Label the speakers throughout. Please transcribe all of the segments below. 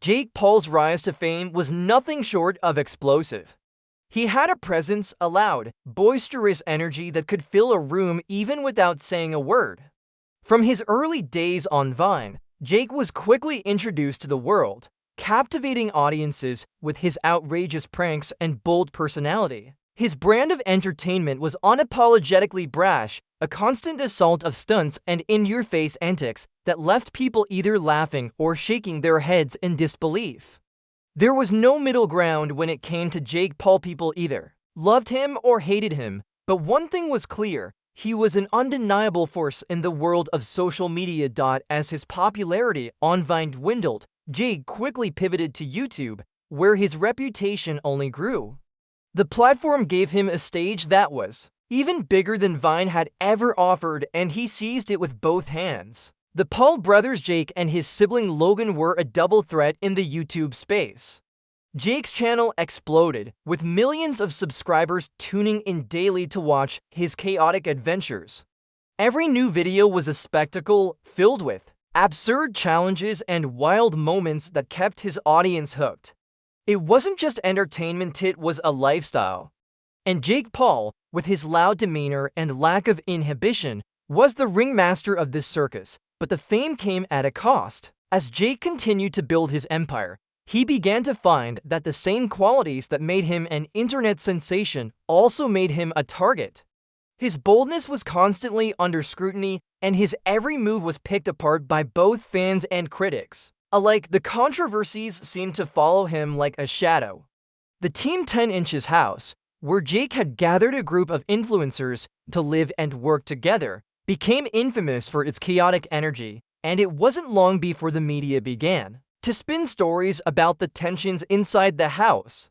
Speaker 1: Jake Paul's rise to fame was nothing short of explosive. He had a presence, a loud, boisterous energy that could fill a room even without saying a word. From his early days on Vine, Jake was quickly introduced to the world, captivating audiences with his outrageous pranks and bold personality. His brand of entertainment was unapologetically brash, a constant assault of stunts and in-your-face antics that left people either laughing or shaking their heads in disbelief. There was no middle ground when it came to Jake Paul. People either loved him or hated him, but one thing was clear: he was an undeniable force in the world of social media. As his popularity on Vine dwindled, Jake quickly pivoted to YouTube, where his reputation only grew. The platform gave him a stage that was even bigger than Vine had ever offered, and he seized it with both hands. The Paul brothers, Jake and his sibling Logan, were a double threat in the YouTube space. Jake's channel exploded, with millions of subscribers tuning in daily to watch his chaotic adventures. Every new video was a spectacle filled with absurd challenges and wild moments that kept his audience hooked. It wasn't just entertainment, it was a lifestyle. And Jake Paul, with his loud demeanor and lack of inhibition, was the ringmaster of this circus. But the fame came at a cost. As Jake continued to build his empire, he began to find that the same qualities that made him an internet sensation also made him a target. His boldness was constantly under scrutiny, and his every move was picked apart by both fans and critics alike. The controversies seemed to follow him like a shadow. The Team 10 Inches house, where Jake had gathered a group of influencers to live and work together, became infamous for its chaotic energy, and it wasn't long before the media began to spin stories about the tensions inside the house.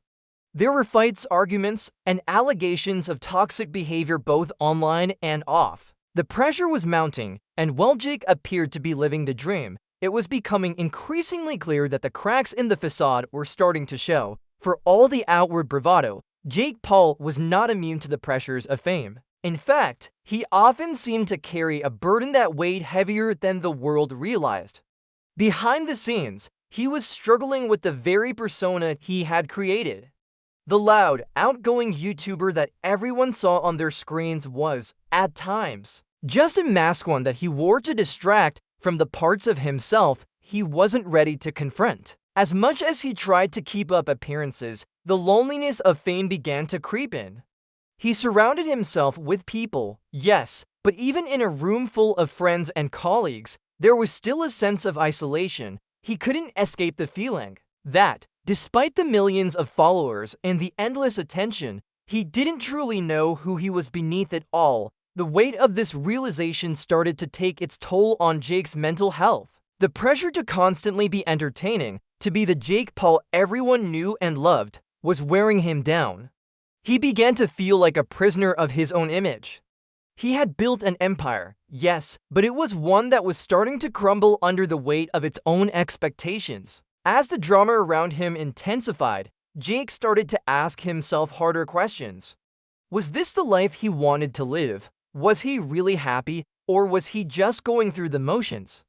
Speaker 1: There were fights, arguments, and allegations of toxic behavior both online and off. The pressure was mounting, and while Jake appeared to be living the dream, it was becoming increasingly clear that the cracks in the facade were starting to show. For all the outward bravado, Jake Paul was not immune to the pressures of fame. In fact, he often seemed to carry a burden that weighed heavier than the world realized. Behind the scenes, he was struggling with the very persona he had created. The loud, outgoing YouTuber that everyone saw on their screens was, at times, just a mask, one that he wore to distract from the parts of himself he wasn't ready to confront. As much as he tried to keep up appearances, the loneliness of fame began to creep in. He surrounded himself with people, yes, but even in a room full of friends and colleagues, there was still a sense of isolation. He couldn't escape the feeling that, despite the millions of followers and the endless attention, he didn't truly know who he was beneath it all. The weight of this realization started to take its toll on Jake's mental health. The pressure to constantly be entertaining, to be the Jake Paul everyone knew and loved, was wearing him down. He began to feel like a prisoner of his own image. He had built an empire, yes, but it was one that was starting to crumble under the weight of its own expectations. As the drama around him intensified, Jake started to ask himself harder questions. Was this the life he wanted to live? Was he really happy, or was he just going through the motions?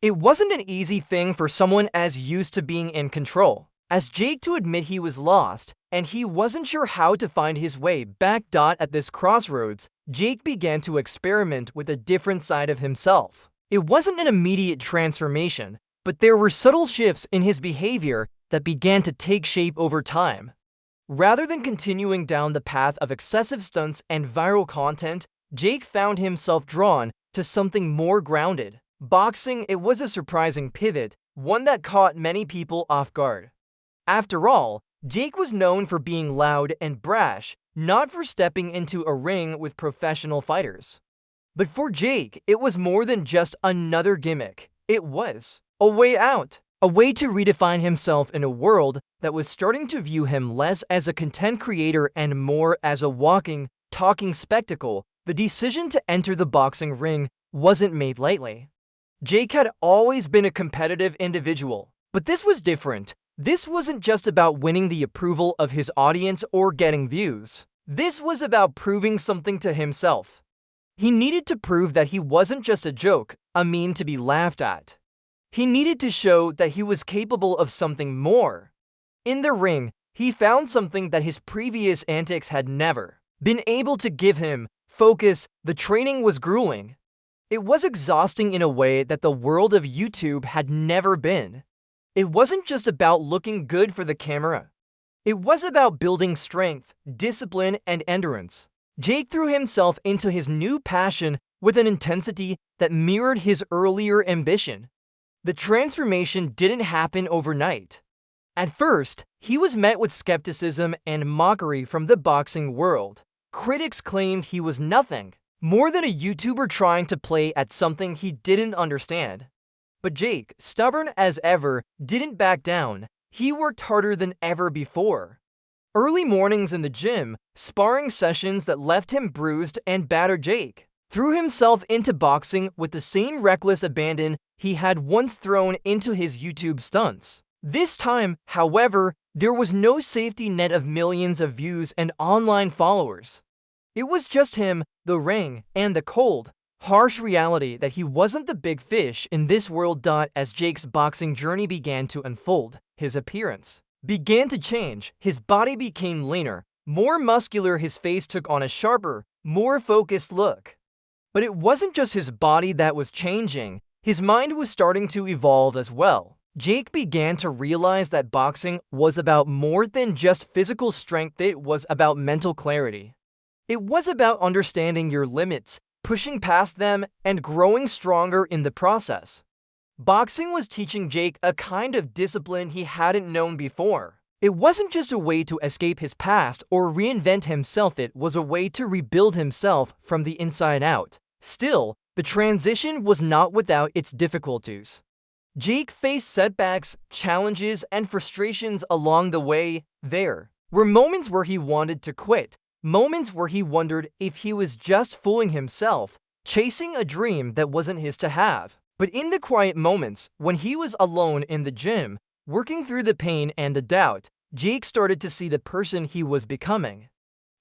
Speaker 1: It wasn't an easy thing for someone as used to being in control as Jake to admit he was lost, and he wasn't sure how to find his way back. At this crossroads, Jake began to experiment with a different side of himself. It wasn't an immediate transformation, but there were subtle shifts in his behavior that began to take shape over time. Rather than continuing down the path of excessive stunts and viral content, Jake found himself drawn to something more grounded. Boxing. It was a surprising pivot, one that caught many people off guard. After all, Jake was known for being loud and brash, not for stepping into a ring with professional fighters. But for Jake, it was more than just another gimmick. It was a way out, a way to redefine himself in a world that was starting to view him less as a content creator and more as a walking, talking spectacle. The decision to enter the boxing ring wasn't made lightly. Jake had always been a competitive individual, but this was different. This wasn't just about winning the approval of his audience or getting views. This was about proving something to himself. He needed to prove that he wasn't just a joke, a meme to be laughed at. He needed to show that he was capable of something more. In the ring, he found something that his previous antics had never been able to give him: focus. The training was grueling. It was exhausting in a way that the world of YouTube had never been. It wasn't just about looking good for the camera. It was about building strength, discipline, and endurance. Jake threw himself into his new passion with an intensity that mirrored his earlier ambition. The transformation didn't happen overnight. At first, he was met with skepticism and mockery from the boxing world. Critics claimed he was nothing more than a YouTuber trying to play at something he didn't understand. But Jake, stubborn as ever, didn't back down. He worked harder than ever before. Early mornings in the gym, sparring sessions that left him bruised and battered. Jake threw himself into boxing with the same reckless abandon he had once thrown into his YouTube stunts. This time, however, there was no safety net of millions of views and online followers. It was just him, the ring, and the cold, harsh reality that he wasn't the big fish in this world. As Jake's boxing journey began to unfold, his appearance began to change. His body became leaner, more muscular. His face took on a sharper, more focused look. But it wasn't just his body that was changing. His mind was starting to evolve as well. Jake began to realize that boxing was about more than just physical strength. It was about mental clarity. It was about understanding your limits, pushing past them, and growing stronger in the process. Boxing was teaching Jake a kind of discipline he hadn't known before. It wasn't just a way to escape his past or reinvent himself. It was a way to rebuild himself from the inside out. Still, the transition was not without its difficulties. Jake faced setbacks, challenges, and frustrations along the way. There were moments where he wanted to quit, moments where he wondered if he was just fooling himself, chasing a dream that wasn't his to have. But in the quiet moments, when he was alone in the gym, working through the pain and the doubt, Jake started to see the person he was becoming.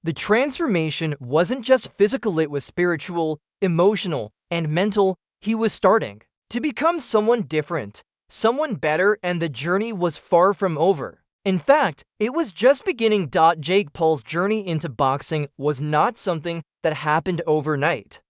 Speaker 1: The transformation wasn't just physical, it was spiritual, emotional, and mental. He was starting to become someone different, someone better, and the journey was far from over. In fact, it was just beginning. Jake Paul's journey into boxing was not something that happened overnight.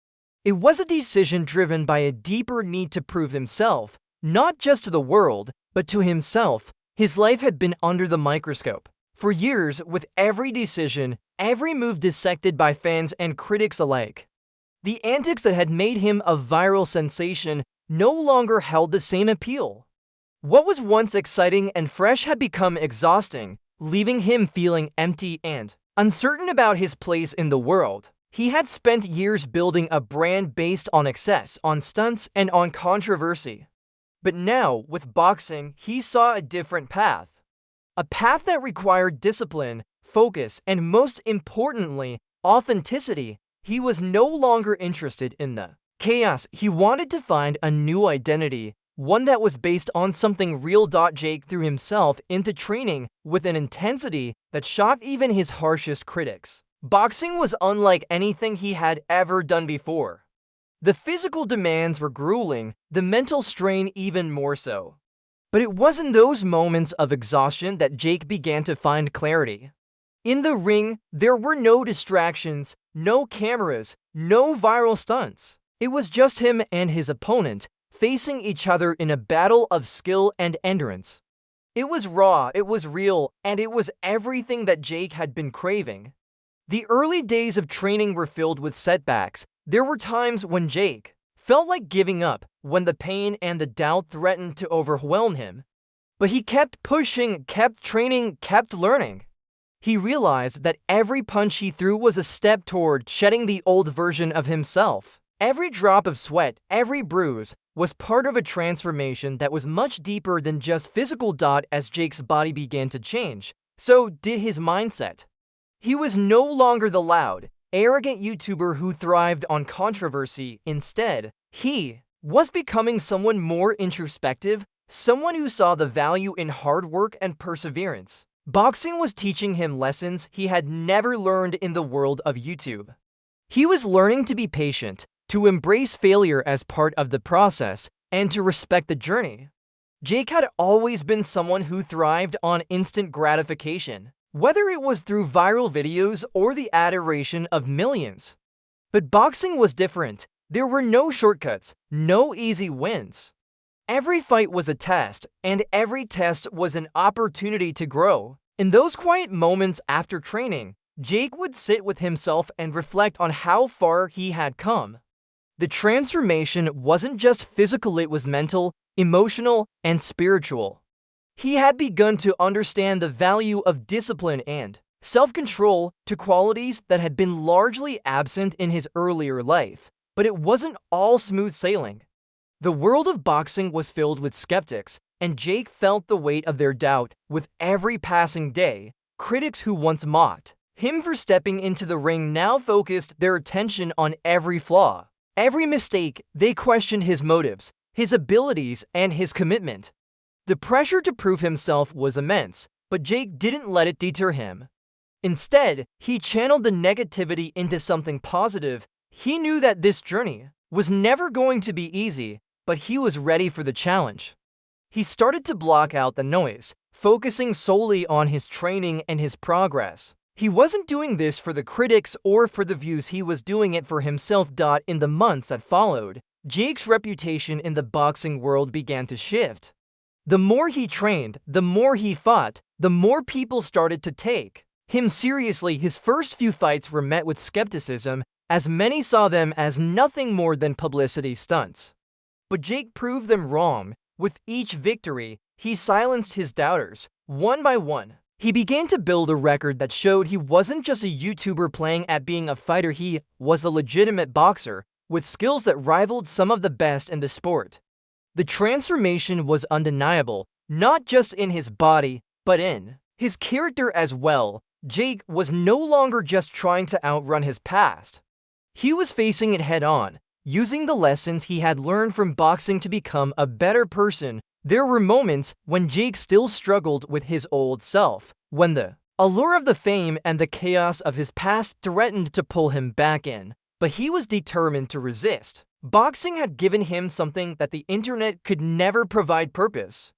Speaker 1: It was a decision driven by a deeper need to prove himself, not just to the world, but to himself. His life had been under the microscope for years, with every decision, every move dissected by fans and critics alike. The antics that had made him a viral sensation no longer held the same appeal. What was once exciting and fresh had become exhausting, leaving him feeling empty and uncertain about his place in the world. He had spent years building a brand based on excess, on stunts, and on controversy. But now, with boxing, he saw a different path. A path that required discipline, focus, and most importantly, authenticity. He was no longer interested in the chaos. He wanted to find a new identity, one that was based on something real. Jake threw himself into training with an intensity that shocked even his harshest critics. Boxing was unlike anything he had ever done before. The physical demands were grueling, the mental strain even more so. But it was in those moments of exhaustion that Jake began to find clarity. In the ring, there were no distractions, no cameras, no viral stunts. It was just him and his opponent, facing each other in a battle of skill and endurance. It was raw, it was real, and it was everything that Jake had been craving. The early days of training were filled with setbacks. There were times when Jake felt like giving up, when the pain and the doubt threatened to overwhelm him. But he kept pushing, kept training, kept learning. He realized that every punch he threw was a step toward shedding the old version of himself. Every drop of sweat, every bruise, was part of a transformation that was much deeper than just physical. As Jake's body began to change, so did his mindset. He was no longer the loud, arrogant YouTuber who thrived on controversy. Instead, he was becoming someone more introspective, someone who saw the value in hard work and perseverance. Boxing was teaching him lessons he had never learned in the world of YouTube. He was learning to be patient, to embrace failure as part of the process, and to respect the journey. Jake had always been someone who thrived on instant gratification, whether it was through viral videos or the adoration of millions. But boxing was different. There were no shortcuts, no easy wins. Every fight was a test, and every test was an opportunity to grow. In those quiet moments after training, Jake would sit with himself and reflect on how far he had come. The transformation wasn't just physical, it was mental, emotional, and spiritual. He had begun to understand the value of discipline and self-control, to qualities that had been largely absent in his earlier life. But it wasn't all smooth sailing. The world of boxing was filled with skeptics, and Jake felt the weight of their doubt with every passing day. Critics who once mocked him for stepping into the ring now focused their attention on every flaw. Every mistake, they questioned his motives, his abilities, and his commitment. The pressure to prove himself was immense, but Jake didn't let it deter him. Instead, he channeled the negativity into something positive. He knew that this journey was never going to be easy, but he was ready for the challenge. He started to block out the noise, focusing solely on his training and his progress. He wasn't doing this for the critics or for the views, he was doing it for himself. In the months that followed, Jake's reputation in the boxing world began to shift. The more he trained, the more he fought, the more people started to take him seriously. His first few fights were met with skepticism, as many saw them as nothing more than publicity stunts. But Jake proved them wrong. With each victory, he silenced his doubters, one by one. He began to build a record that showed he wasn't just a YouTuber playing at being a fighter, he was a legitimate boxer, with skills that rivaled some of the best in the sport. The transformation was undeniable, not just in his body, but in his character as well. Jake was no longer just trying to outrun his past. He was facing it head-on, using the lessons he had learned from boxing to become a better person. There were moments when Jake still struggled with his old self, when the allure of the fame and the chaos of his past threatened to pull him back in, but he was determined to resist. Boxing had given him something that the internet could never provide: purpose.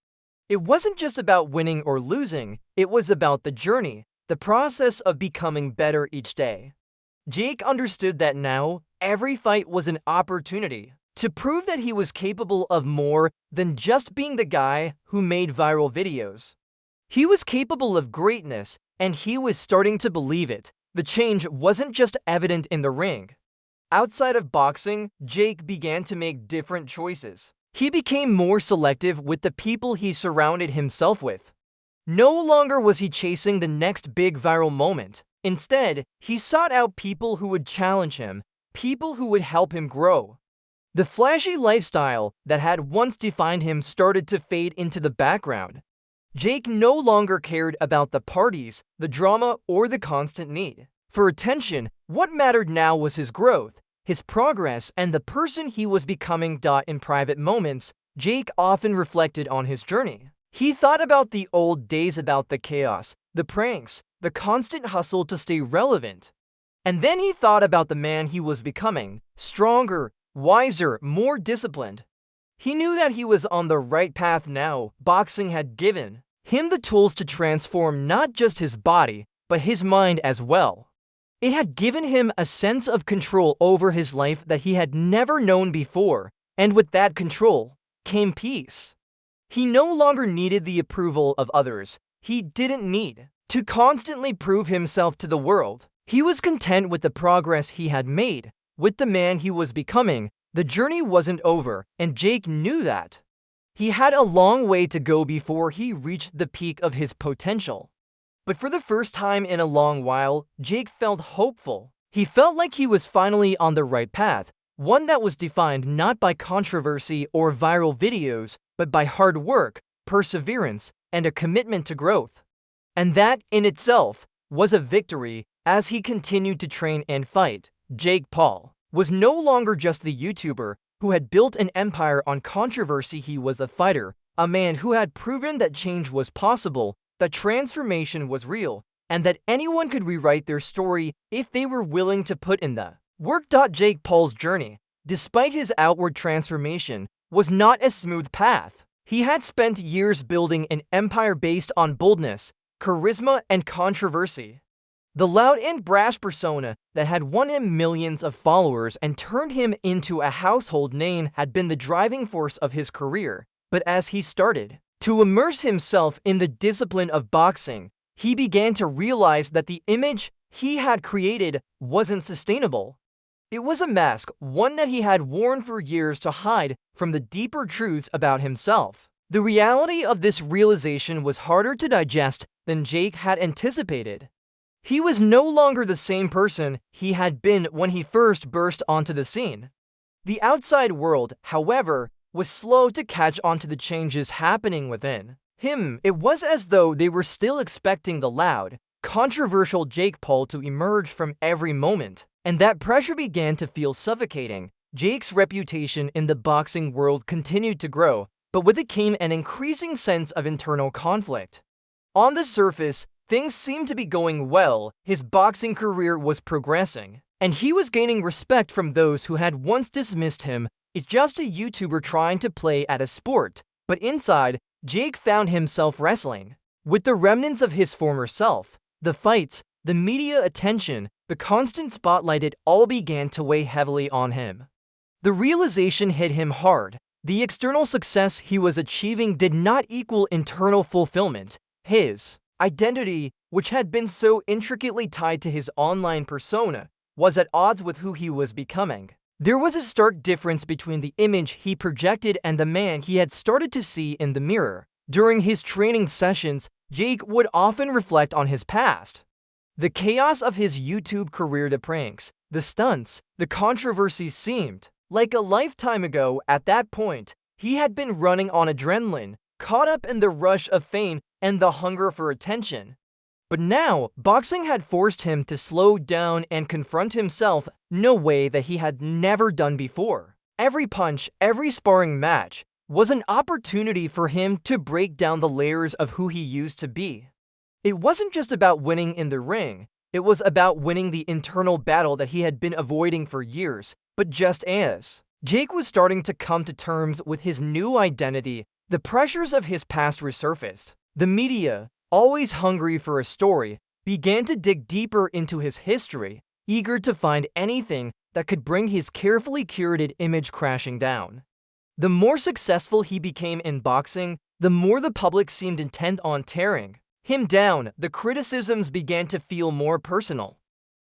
Speaker 1: It wasn't just about winning or losing, it was about the journey, the process of becoming better each day. Jake understood that now, every fight was an opportunity to prove that he was capable of more than just being the guy who made viral videos. He was capable of greatness, and he was starting to believe it. The change wasn't just evident in the ring. Outside of boxing, Jake began to make different choices. He became more selective with the people he surrounded himself with. No longer was he chasing the next big viral moment. Instead, he sought out people who would challenge him, people who would help him grow. The flashy lifestyle that had once defined him started to fade into the background. Jake no longer cared about the parties, the drama, or the constant need for attention. What mattered now was his growth, his progress, and the person he was becoming. In private moments, Jake often reflected on his journey. He thought about the old days, about the chaos, the pranks, the constant hustle to stay relevant. And then he thought about the man he was becoming: stronger, wiser, more disciplined. He knew that he was on the right path now. Boxing had given him the tools to transform not just his body, but his mind as well. It had given him a sense of control over his life that he had never known before, and with that control came peace. He no longer needed the approval of others. He didn't need to constantly prove himself to the world. He was content with the progress he had made, with the man he was becoming. The journey wasn't over, and Jake knew that. He had a long way to go before he reached the peak of his potential. But for the first time in a long while, Jake felt hopeful. He felt like he was finally on the right path, one that was defined not by controversy or viral videos, but by hard work, perseverance, and a commitment to growth. And that, in itself, was a victory. As he continued to train and fight, Jake Paul was no longer just the YouTuber who had built an empire on controversy. He was a fighter, a man who had proven that change was possible, that transformation was real, and that anyone could rewrite their story if they were willing to put in the work. Jake Paul's journey, despite his outward transformation, was not a smooth path. He had spent years building an empire based on boldness, charisma, and controversy. The loud and brash persona that had won him millions of followers and turned him into a household name had been the driving force of his career. But as he started to immerse himself in the discipline of boxing, he began to realize that the image he had created wasn't sustainable. It was a mask, one that he had worn for years to hide from the deeper truths about himself. The reality of this realization was harder to digest than Jake had anticipated. He was no longer the same person he had been when he first burst onto the scene. The outside world, however, was slow to catch on to the changes happening within him. It was as though they were still expecting the loud, controversial Jake Paul to emerge from every moment, and that pressure began to feel suffocating. Jake's reputation in the boxing world continued to grow, but with it came an increasing sense of internal conflict. On the surface, things seemed to be going well, his boxing career was progressing, and he was gaining respect from those who had once dismissed him as just a YouTuber trying to play at a sport. But inside, Jake found himself wrestling with the remnants of his former self. The fights, the media attention, the constant spotlight, it all began to weigh heavily on him. The realization hit him hard. The external success he was achieving did not equal internal fulfillment. His identity, which had been so intricately tied to his online persona, was at odds with who he was becoming. There was a stark difference between the image he projected and the man he had started to see in the mirror. During his training sessions, Jake would often reflect on his past. The chaos of his YouTube career, the pranks, the stunts, the controversies seemed like a lifetime ago. At that point, he had been running on adrenaline, caught up in the rush of fame and the hunger for attention. But now, boxing had forced him to slow down and confront himself in a way that he had never done before. Every punch, every sparring match was an opportunity for him to break down the layers of who he used to be. It wasn't just about winning in the ring, it was about winning the internal battle that he had been avoiding for years. But just as Jake was starting to come to terms with his new identity, the pressures of his past resurfaced. The media, always hungry for a story, began to dig deeper into his history, eager to find anything that could bring his carefully curated image crashing down. The more successful he became in boxing, the more the public seemed intent on tearing him down. The criticisms began to feel more personal.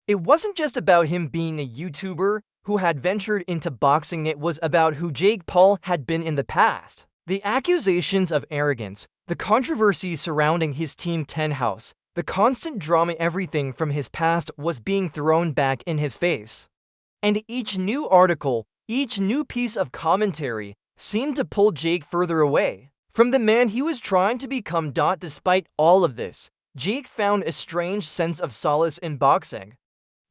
Speaker 1: It wasn't just about him being a YouTuber who had ventured into boxing, it was about who Jake Paul had been in the past. The accusations of arrogance, the controversies surrounding his Team 10 house, the constant drama, everything from his past was being thrown back in his face. And each new article, each new piece of commentary seemed to pull Jake further away from the man he was trying to become. Despite all of this, Jake found a strange sense of solace in boxing.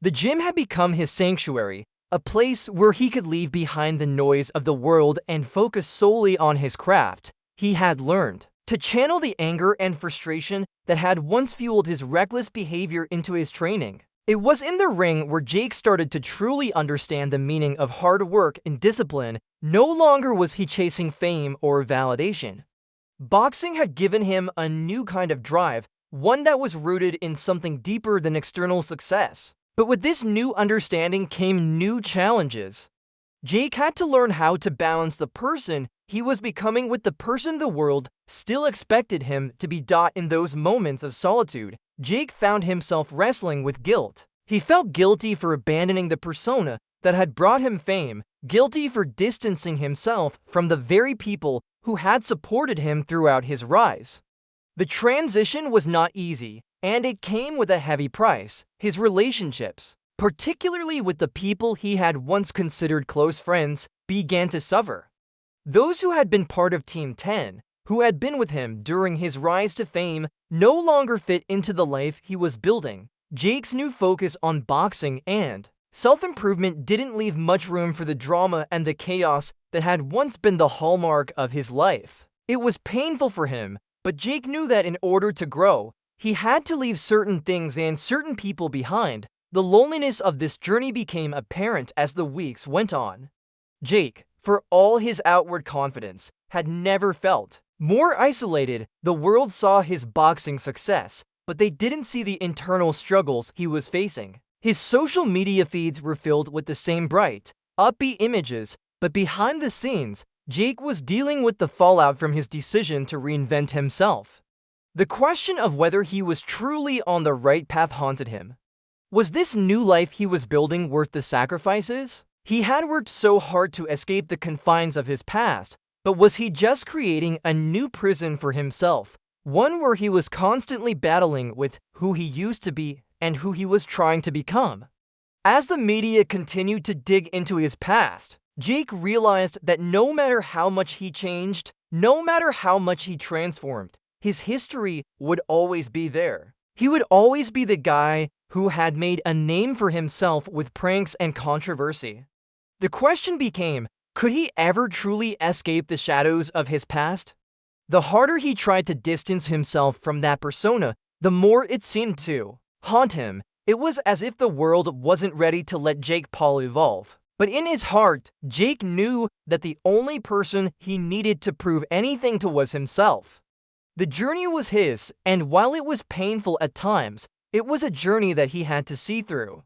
Speaker 1: The gym had become his sanctuary, a place where he could leave behind the noise of the world and focus solely on his craft. He had learned to channel the anger and frustration that had once fueled his reckless behavior into his training. It was in the ring where Jake started to truly understand the meaning of hard work and discipline. No longer was he chasing fame or validation. Boxing had given him a new kind of drive, one that was rooted in something deeper than external success. But with this new understanding came new challenges. Jake had to learn how to balance the person he was becoming with the person the world still expected him to be. In those moments of solitude, Jake found himself wrestling with guilt. He felt guilty for abandoning the persona that had brought him fame, guilty for distancing himself from the very people who had supported him throughout his rise. The transition was not easy, and it came with a heavy price. His relationships, particularly with the people he had once considered close friends, began to suffer. Those who had been part of Team 10, who had been with him during his rise to fame, no longer fit into the life he was building. Jake's new focus on boxing and self-improvement didn't leave much room for the drama and the chaos that had once been the hallmark of his life. It was painful for him, but Jake knew that in order to grow, he had to leave certain things and certain people behind. The loneliness of this journey became apparent as the weeks went on. Jake, for all his outward confidence, had never felt More isolated, the world saw his boxing success, but they didn't see the internal struggles he was facing. His social media feeds were filled with the same bright, upbeat images, but behind the scenes, Jake was dealing with the fallout from his decision to reinvent himself. The question of whether he was truly on the right path haunted him. Was this new life he was building worth the sacrifices? He had worked so hard to escape the confines of his past, but was he just creating a new prison for himself, one where he was constantly battling with who he used to be and who he was trying to become? As the media continued to dig into his past, Jake realized that no matter how much he changed, no matter how much he transformed, his history would always be there. He would always be the guy who had made a name for himself with pranks and controversy. The question became, could he ever truly escape the shadows of his past? The harder he tried to distance himself from that persona, the more it seemed to haunt him. It was as if the world wasn't ready to let Jake Paul evolve. But in his heart, Jake knew that the only person he needed to prove anything to was himself. The journey was his, and while it was painful at times, it was a journey that he had to see through.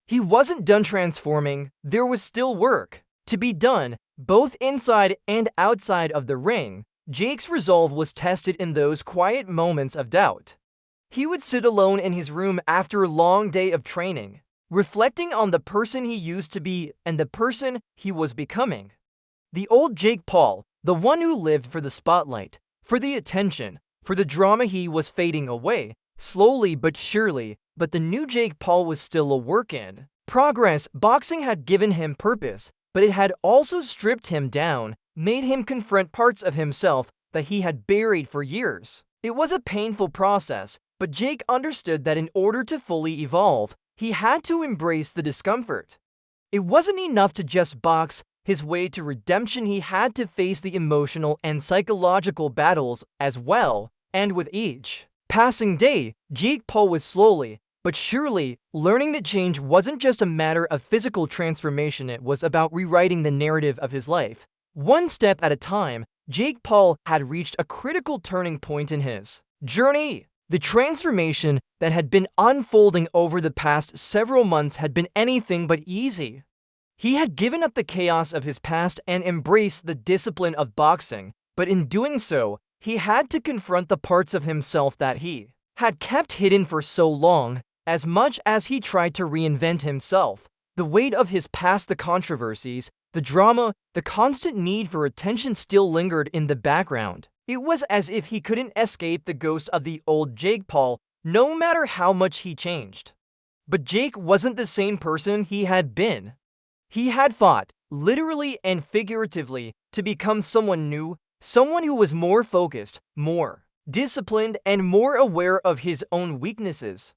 Speaker 1: He wasn't done transforming, there was still work to be done, both inside and outside of the ring. Jake's resolve was tested in those quiet moments of doubt. He would sit alone in his room after a long day of training, reflecting on the person he used to be and the person he was becoming. The old Jake Paul, the one who lived for the spotlight, for the attention, for the drama, he was fading away, slowly but surely, but the new Jake Paul was still a work in progress. Boxing had given him purpose, but it had also stripped him down, made him confront parts of himself that he had buried for years. It was a painful process, but Jake understood that in order to fully evolve, he had to embrace the discomfort. It wasn't enough to just box his way to redemption, he had to face the emotional and psychological battles as well, and with each passing day, Jake Paul was slowly, but surely, learning that change wasn't just a matter of physical transformation, it was about rewriting the narrative of his life. One step at a time, Jake Paul had reached a critical turning point in his journey. The transformation that had been unfolding over the past several months had been anything but easy. He had given up the chaos of his past and embraced the discipline of boxing, but in doing so, he had to confront the parts of himself that he had kept hidden for so long. As much as he tried to reinvent himself, the weight of his past, the controversies, the drama, the constant need for attention still lingered in the background. It was as if he couldn't escape the ghost of the old Jake Paul, no matter how much he changed. But Jake wasn't the same person he had been. He had fought, literally and figuratively, to become someone new, someone who was more focused, more disciplined, and more aware of his own weaknesses.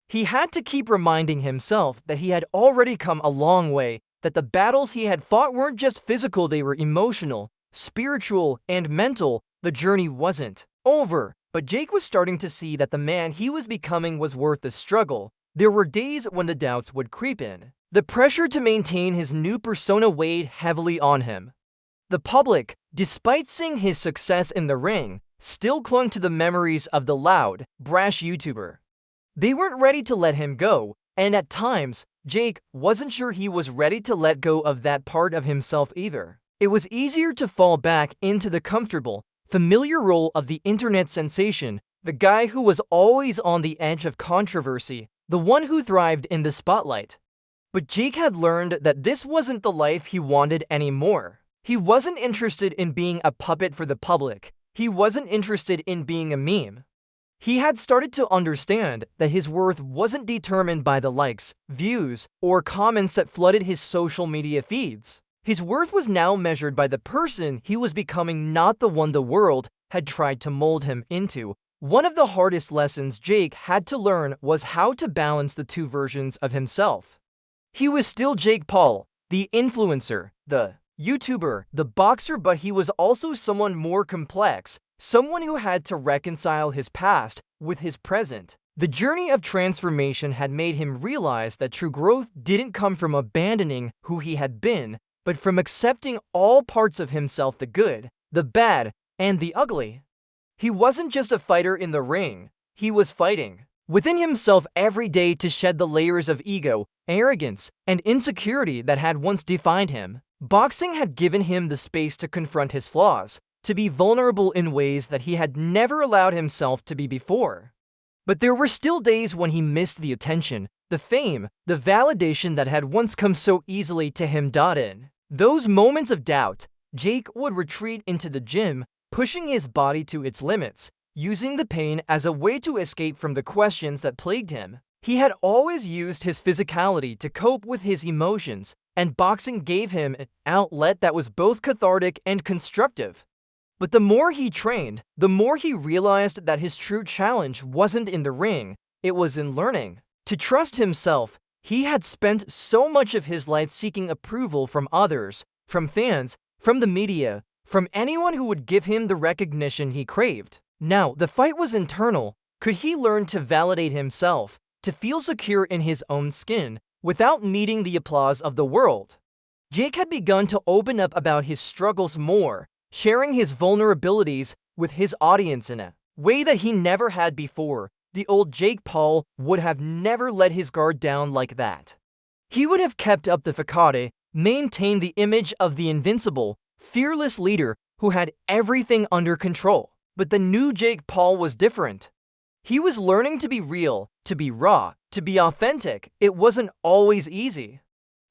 Speaker 1: He had to keep reminding himself that he had already come a long way, that the battles he had fought weren't just physical, they were emotional, spiritual, and mental. The journey wasn't over, but Jake was starting to see that the man he was becoming was worth the struggle. There were days when the doubts would creep in. The pressure to maintain his new persona weighed heavily on him. The public, despite seeing his success in the ring, still clung to the memories of the loud, brash YouTuber. They weren't ready to let him go, and at times, Jake wasn't sure he was ready to let go of that part of himself either. It was easier to fall back into the comfortable, familiar role of the internet sensation, the guy who was always on the edge of controversy, the one who thrived in the spotlight. But Jake had learned that this wasn't the life he wanted anymore. He wasn't interested in being a puppet for the public. He wasn't interested in being a meme. He had started to understand that his worth wasn't determined by the likes, views, or comments that flooded his social media feeds. His worth was now measured by the person he was becoming, not the one the world had tried to mold him into. One of the hardest lessons Jake had to learn was how to balance the two versions of himself. He was still Jake Paul, the influencer, the YouTuber, the boxer, but he was also someone more complex, someone who had to reconcile his past with his present. The journey of transformation had made him realize that true growth didn't come from abandoning who he had been, but from accepting all parts of himself, the good, the bad, and the ugly. He wasn't just a fighter in the ring, he was fighting within himself every day to shed the layers of ego, arrogance, and insecurity that had once defined him. Boxing had given him the space to confront his flaws, to be vulnerable in ways that he had never allowed himself to be before. But there were still days when he missed the attention, the fame, the validation that had once come so easily to him. In those moments of doubt, Jake would retreat into the gym, pushing his body to its limits, using the pain as a way to escape from the questions that plagued him. He had always used his physicality to cope with his emotions, and boxing gave him an outlet that was both cathartic and constructive. But the more he trained, the more he realized that his true challenge wasn't in the ring, it was in learning to trust himself. He had spent so much of his life seeking approval from others, from fans, from the media, from anyone who would give him the recognition he craved. Now, the fight was internal. Could he learn to validate himself, to feel secure in his own skin, without needing the applause of the world? Jake had begun to open up about his struggles more, sharing his vulnerabilities with his audience in a way that he never had before. The old Jake Paul would have never let his guard down like that. He would have kept up the facade, maintained the image of the invincible, fearless leader who had everything under control. But the new Jake Paul was different. He was learning to be real, to be raw, to be authentic. It wasn't always easy.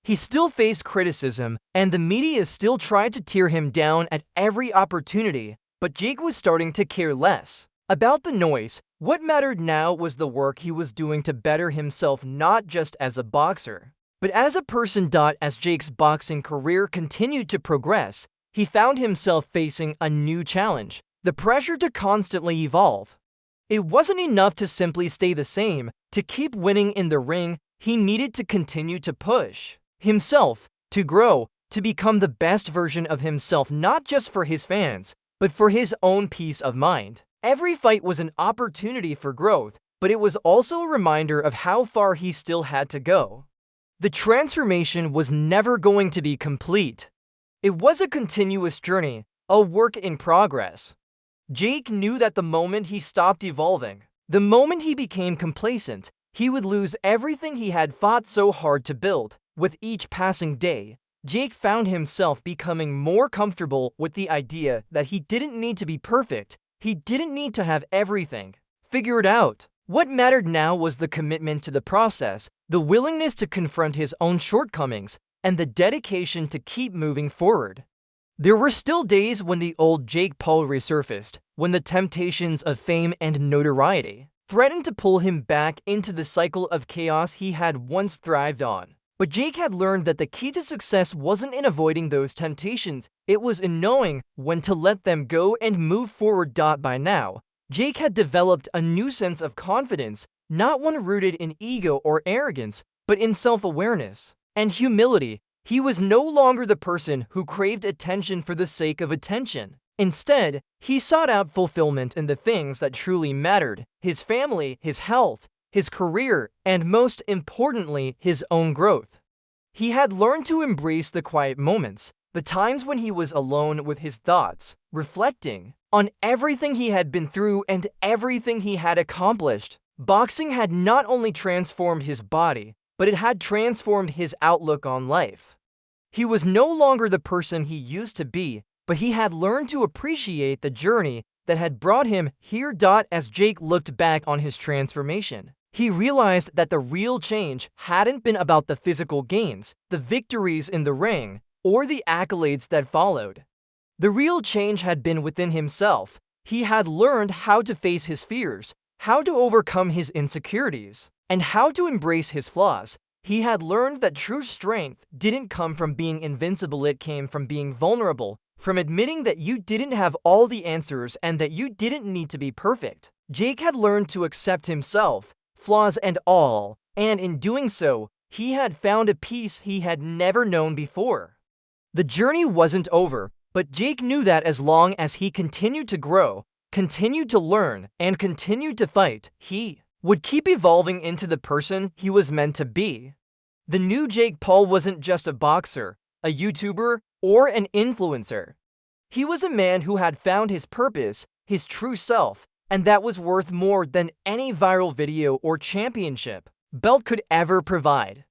Speaker 1: He still faced criticism, and the media still tried to tear him down at every opportunity, but Jake was starting to care less about the noise. What mattered now was the work he was doing to better himself, not just as a boxer, but as a person. As Jake's boxing career continued to progress, he found himself facing a new challenge, the pressure to constantly evolve. It wasn't enough to simply stay the same. To keep winning in the ring, he needed to continue to push himself, to grow, to become the best version of himself, not just for his fans, but for his own peace of mind. Every fight was an opportunity for growth, but it was also a reminder of how far he still had to go. The transformation was never going to be complete. It was a continuous journey, a work in progress. Jake knew that the moment he stopped evolving, the moment he became complacent, he would lose everything he had fought so hard to build. With each passing day, Jake found himself becoming more comfortable with the idea that he didn't need to be perfect. He didn't need to have everything figured out. What mattered now was the commitment to the process, the willingness to confront his own shortcomings, and the dedication to keep moving forward. There were still days when the old Jake Paul resurfaced, when the temptations of fame and notoriety threatened to pull him back into the cycle of chaos he had once thrived on. But Jake had learned that the key to success wasn't in avoiding those temptations, it was in knowing when to let them go and move forward. By now, Jake had developed a new sense of confidence, not one rooted in ego or arrogance, but in self-awareness and humility. He was no longer the person who craved attention for the sake of attention. Instead, he sought out fulfillment in the things that truly mattered: his family, his health, his career, and most importantly, his own growth. He had learned to embrace the quiet moments, the times when he was alone with his thoughts, reflecting on everything he had been through and everything he had accomplished. Boxing had not only transformed his body, but it had transformed his outlook on life. He was no longer the person he used to be, but he had learned to appreciate the journey that had brought him here. As Jake looked back on his transformation, he realized that the real change hadn't been about the physical gains, the victories in the ring, or the accolades that followed. The real change had been within himself. He had learned how to face his fears, how to overcome his insecurities, and how to embrace his flaws. He had learned that true strength didn't come from being invincible, it came from being vulnerable, from admitting that you didn't have all the answers and that you didn't need to be perfect. Jake had learned to accept himself, flaws and all, and in doing so, he had found a peace he had never known before. The journey wasn't over, but Jake knew that as long as he continued to grow, continued to learn, and continued to fight, he would keep evolving into the person he was meant to be. The new Jake Paul wasn't just a boxer, a YouTuber, or an influencer. He was a man who had found his purpose, his true self, and that was worth more than any viral video or championship belt could ever provide.